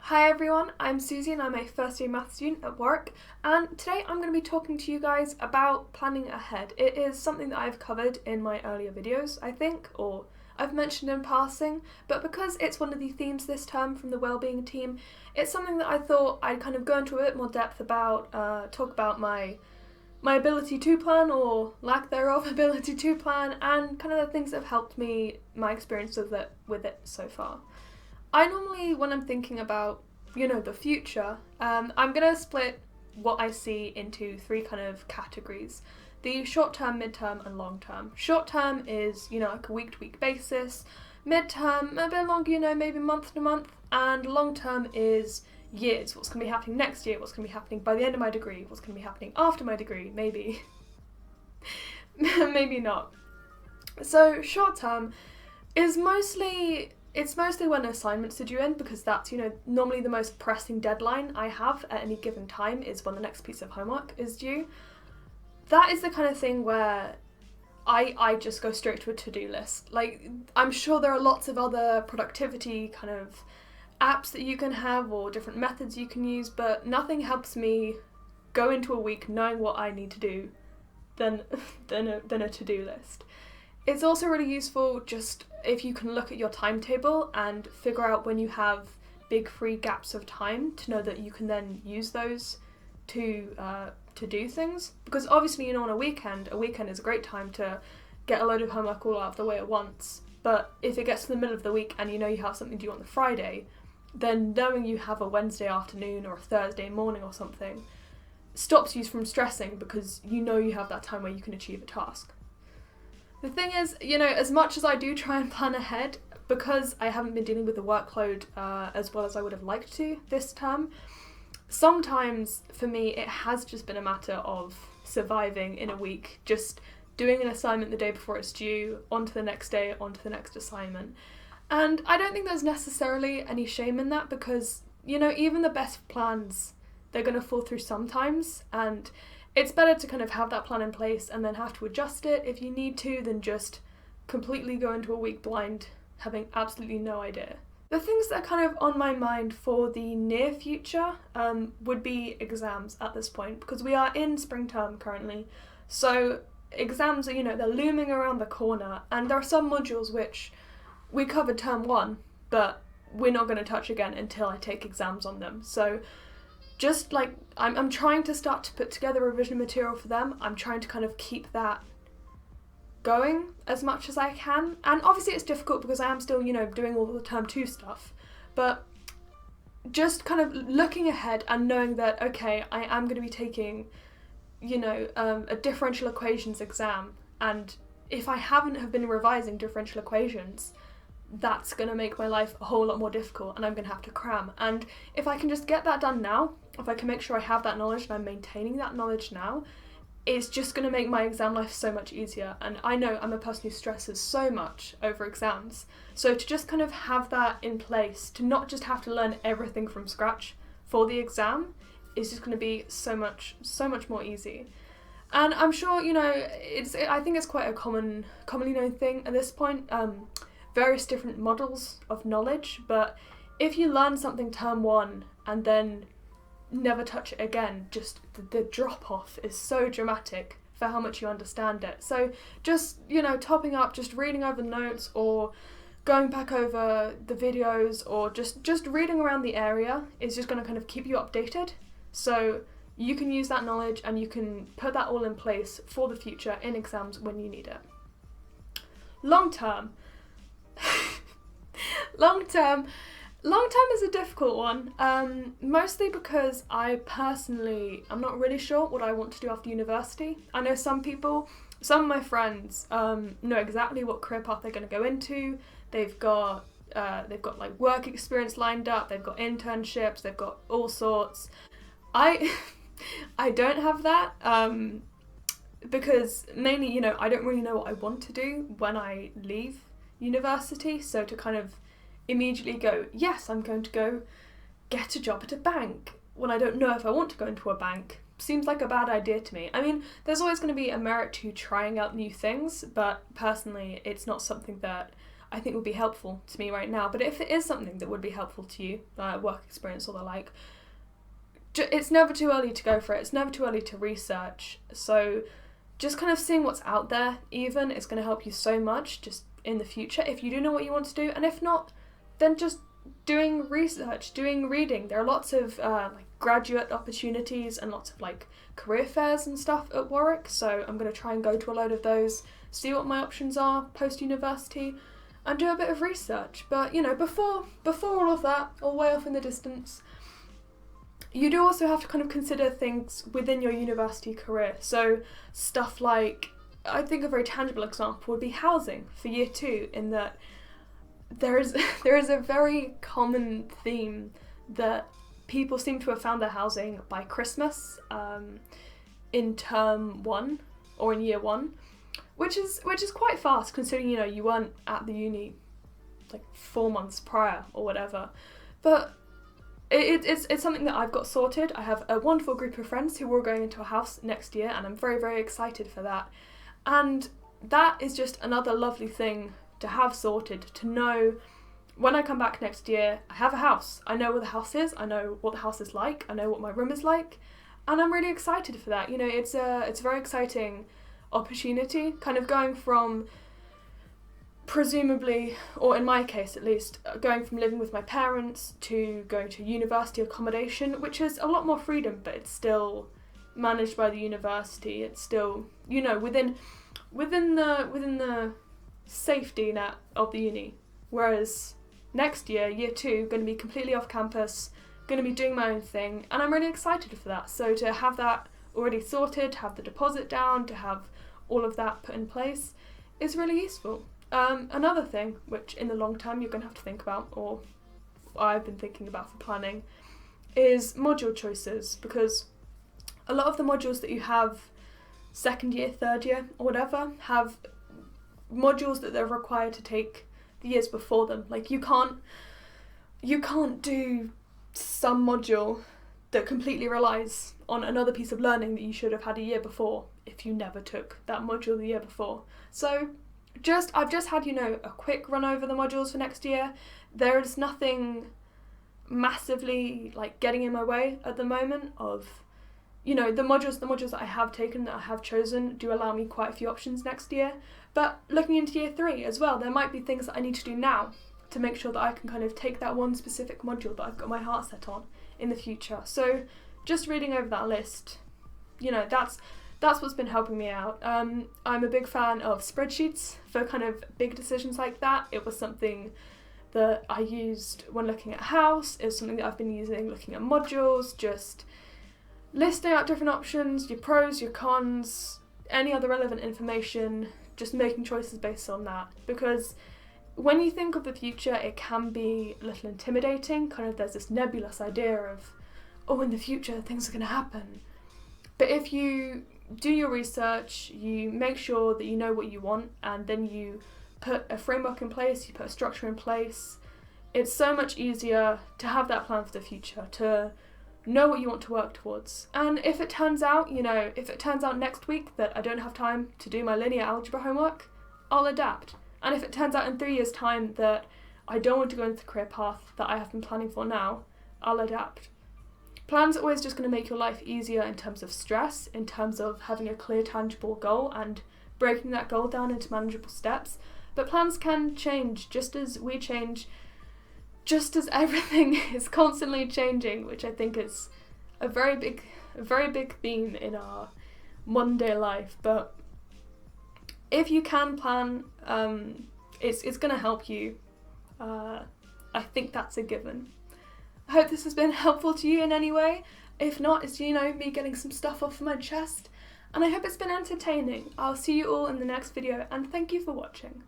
Hi everyone, I'm Susie and I'm a first year maths student at Warwick, and today I'm going to be talking to you guys about planning ahead. It is something that I've covered in my earlier videos, I think, or I've mentioned in passing, but because it's one of the themes this term from the wellbeing team, it's something that I thought I'd kind of go into a bit more depth about, talk about my ability to plan or lack thereof ability to plan, and kind of the things that have helped me, my experience with it so far. I normally, when I'm thinking about, the future, I'm going to split what I see into three kind of categories. The short term, mid term, and long term. Short term is, like a week to week basis. Mid term, a bit longer, maybe month to month. And long term is years. What's going to be happening next year? What's going to be happening by the end of my degree? What's going to be happening after my degree? Maybe. Maybe not. So short term is mostly when assignments are due in, because that's, normally the most pressing deadline I have at any given time is when the next piece of homework is due. That is the kind of thing where I just go straight to a to-do list. Like, I'm sure there are lots of other productivity kind of apps that you can have or different methods you can use, but nothing helps me go into a week knowing what I need to do than a to-do list. It's also really useful just if you can look at your timetable and figure out when you have big free gaps of time to know that you can then use those to do things. Because obviously, on a weekend is a great time to get a load of homework all out of the way at once. But if it gets to the middle of the week and you have something due on the Friday, then knowing you have a Wednesday afternoon or a Thursday morning or something stops you from stressing, because you have that time where you can achieve a task. The thing is, as much as I do try and plan ahead, because I haven't been dealing with the workload as well as I would have liked to this term, sometimes for me it has just been a matter of surviving in a week, just doing an assignment the day before it's due, on to the next day, on to the next assignment. And I don't think there's necessarily any shame in that, because, even the best plans, they're going to fall through sometimes, and it's better to kind of have that plan in place and then have to adjust it if you need to, than just completely go into a week blind, having absolutely no idea. The things that are kind of on my mind for the near future would be exams at this point, because we are in spring term currently. So exams are, they're looming around the corner, and there are some modules which we covered term one, but we're not going to touch again until I take exams on them. So just like, I'm trying to start to put together revision material for them. I'm trying to kind of keep that going as much as I can. And obviously it's difficult because I am still, doing all the term 2 stuff. But just kind of looking ahead and knowing that, okay, I am going to be taking, a differential equations exam. And if I have been revising differential equations, that's going to make my life a whole lot more difficult, and I'm going to have to cram. And if I can just get that done now, if I can make sure I have that knowledge and I'm maintaining that knowledge now, it's just going to make my exam life so much easier. And I know I'm a person who stresses so much over exams, so to just kind of have that in place, to not just have to learn everything from scratch for the exam, is just going to be so much more easy. And I'm sure, I think it's quite a commonly known thing at this point, various different models of knowledge, but if you learn something term 1 and then never touch it again, just the drop off is so dramatic for how much you understand it. So just, topping up, just reading over the notes, or going back over the videos, or just reading around the area is just going to kind of keep you updated, so you can use that knowledge and you can put that all in place for the future in exams when you need it. Long term is a difficult one, mostly because I'm not really sure what I want to do after university. I know some of my friends know exactly what career path they're going to go into. They've got like work experience lined up, they've got internships, they've got all sorts. I don't have that, because mainly, I don't really know what I want to do when I leave university, so to kind of immediately go, yes, I'm going to go get a job at a bank, when I don't know if I want to go into a bank, seems like a bad idea to me. I mean, there's always going to be a merit to trying out new things, but personally it's not something that I think would be helpful to me right now. But if it is something that would be helpful to you, work experience or the like, it's never too early to go for it. It's never too early to research. So just kind of seeing what's out there even is going to help you so much just in the future if you do know what you want to do. And if not, then just doing research, doing reading. There are lots of like graduate opportunities and lots of like career fairs and stuff at Warwick, so I'm going to try and go to a load of those, see what my options are post-university and do a bit of research. But you know, before all of that, all way off in the distance, you do also have to kind of consider things within your university career. So stuff like, I think a very tangible example would be housing for year 2, in that there is a very common theme that people seem to have found their housing by Christmas, in term 1 or in year 1, which is quite fast considering, you know, you weren't at the uni like 4 months prior or whatever. But it's something that I've got sorted. I have a wonderful group of friends who are all going into a house next year, and I'm very, very excited for that. And that is just another lovely thing to have sorted, to know when I come back next year, I have a house. I know where the house is, I know what the house is like, I know what my room is like, and I'm really excited for that. You know, it's a very exciting opportunity, kind of going from, presumably, or in my case at least, going from living with my parents to going to university accommodation, which is a lot more freedom, but it's still managed by the university. It's still, you know, within the safety net of the uni. Whereas next year, year 2, going to be completely off campus, going to be doing my own thing, and I'm really excited for that. So to have that already sorted, to have the deposit down, to have all of that put in place is really useful. Another thing, which in the long term you're going to have to think about, or I've been thinking about for planning, is module choices, because a lot of the modules that you have second year, third year, or whatever, have modules that they're required to take the years before them. Like you can't do some module that completely relies on another piece of learning that you should have had a year before if you never took that module the year before. So I've just had, you know, a quick run over the modules for next year. There is nothing massively like getting in my way at the moment of, you know, the modules that I have taken, that I have chosen, do allow me quite a few options next year. But looking into year 3 as well, there might be things that I need to do now to make sure that I can kind of take that one specific module that I've got my heart set on in the future. So just reading over that list, you know, that's what's been helping me out. I'm a big fan of spreadsheets for kind of big decisions like that. It was something that I used when looking at a house. It's something that I've been using looking at modules, just listing out different options, your pros, your cons, any other relevant information, just making choices based on that. Because when you think of the future, it can be a little intimidating. Kind of there's this nebulous idea of, oh, in the future things are going to happen. But if you do your research, you make sure that you know what you want, and then you put a framework in place, you put a structure in place, it's so much easier to have that plan for the future, to know what you want to work towards. And if it turns out, you know, if it turns out next week that I don't have time to do my linear algebra homework, I'll adapt. And if it turns out in 3 years' time that I don't want to go into the career path that I have been planning for now, I'll adapt. Plans are always just going to make your life easier in terms of stress, in terms of having a clear, tangible goal and breaking that goal down into manageable steps. But plans can change just as we change, just as everything is constantly changing, which I think is a very big theme in our modern day life. But if you can plan, it's going to help you. I think that's a given. I hope this has been helpful to you in any way. If not, it's, you know, me getting some stuff off my chest. And I hope it's been entertaining. I'll see you all in the next video, and thank you for watching.